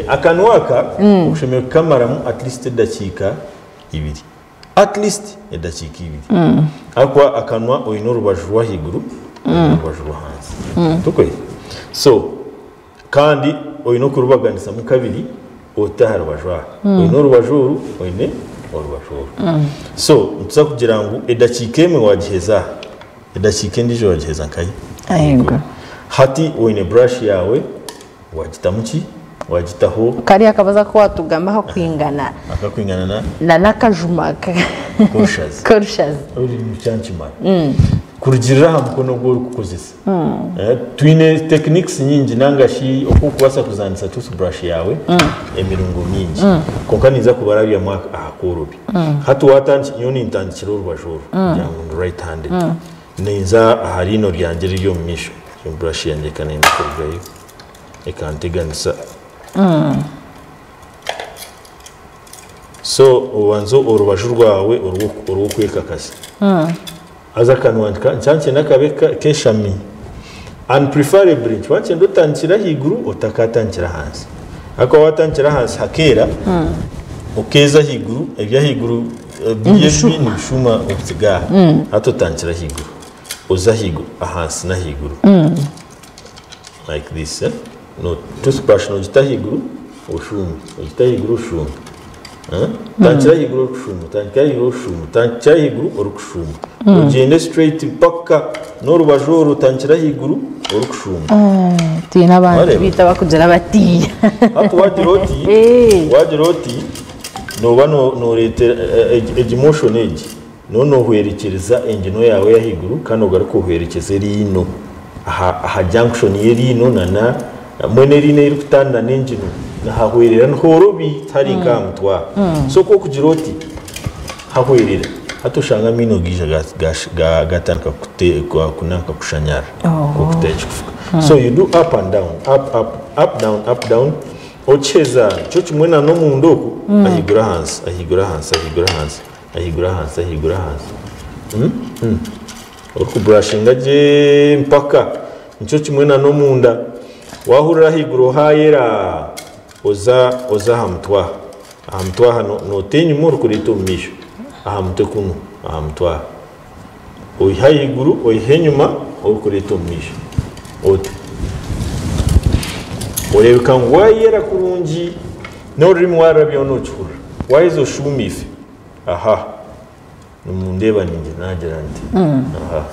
akanwaka ushemeye kamaramu at least dakika ibiri at least edakika ibiri akwa akanwa oyino rubaju rwa higuru rubaju rwa hansi tukoye so kandi oyino kurubaganisa mu kabiri otaha rubaju oyino rubaju oyine orubaju so ntsa kugira ngo edakika emwe wagiheza edakika ndijo wagiheza nkayi ayego hati oyine brush yawe wagitamuki wagitaho kari akabaza ko watugamaho kwingana akakwingana na nakajuma korushazi uri mu cyanchimana kurugirira hamkono gwo kukozesa twine techniques nyingi nangashi okukubasa kuzanisa toothbrush yawe emirungo myingi konkaniza kubarabiya mwaka akorobi hatu watanchi nyoni intandikiro rubajoro yangu right handed neza harino ryanje ryo misho brush yanjye kanenda kurgayo ekanteganisa so ubanzo urubaju rwawe urwo kwekakasa aza kanwandika cyanke nakabeka keshami unpreferably cyanke ndotandikira higuru utakatandikira hansi akwa watandikira hansi hakera ukeza higuru ebya higuru biyebi ni bishuma utsiga atotandikira higuru uza higuru ahansi na higuru like this no toothbrush no jitahiguru ushumi jitahiguru ushumi tanchira higuru ushumi tanchira higuru ushumi tanchira higuru urukushumi ugende straight paka no rubajoro tanchira higuru urukushumi tina abantu bita bakugera batiya hapo wajiroti no bano no rete emotion age no hwerekereza engino yawe ya higuru kano garuko hwerekeze rino aha junction yerino nana mwene rine iri kutanda n'engino nahahwerera nhorobi tari nkamutwa so ko kujiroti hahwerera hatoshanga mino gija gatanka kunanka kushanyara ko kutechikufuka so you do up and down up down ocheza cyo kimwena no mu ndoku ahigura hansi urku brushinga je mpaka nicyo kimwena no munda wahurira higuru hayera oza hamtwa hano no tenyu mur kurito misho ahamte kuno ahamtwa oyihiguru oyihenyuma okurito misho ote orebeka ngwayera kurungi no rimi warabyo no chura waizo shumife aha numundeba ninje nagira nti aha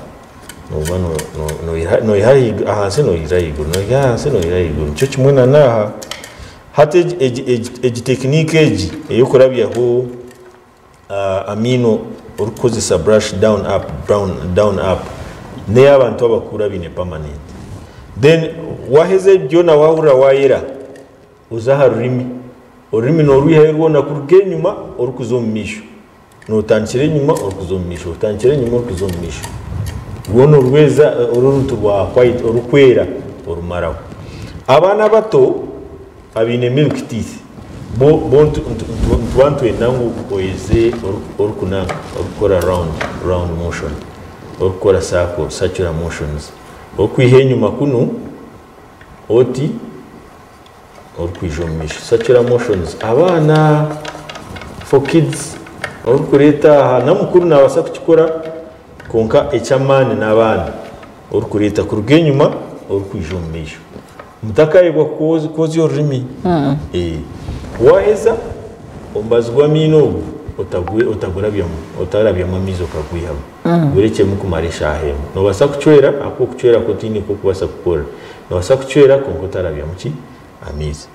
no ihayiga ahansi no irayiguru no yahansi no irayiguru cyo kimwena naha hate egi technique egi eyo kurabyaho amino urukozesa brush down up ne abantu abakura bine permanent then waheze byo na wahura wayera uzaha urimi no ruyiherwo na kurge nyuma urukuzomisho no tankire nyuma urukuzomisho tankire nyuma urukuzomisho wono rweza uruntu rwa white urukwera urumaraho abana bato abine milk teeth bo ntwantwe nangu oyize urukunanga urukora round motion urukora circular motions okwihenyuma kuno oti urukwijomisha circular motions abana for kids urukureta namukuru nabasa kukikora konka echamani n'abana urukureta kurugenyuma urukwijomisha mutakayibwa kozi yorimi waheza ombazwa mino otagurabyamo mizo kagwihamo ureke mukumarisha ahemo nobasa kucwera ako kucwera kotini ko kubasa gukora nobasa kucwera konko tarabyamo ki amizi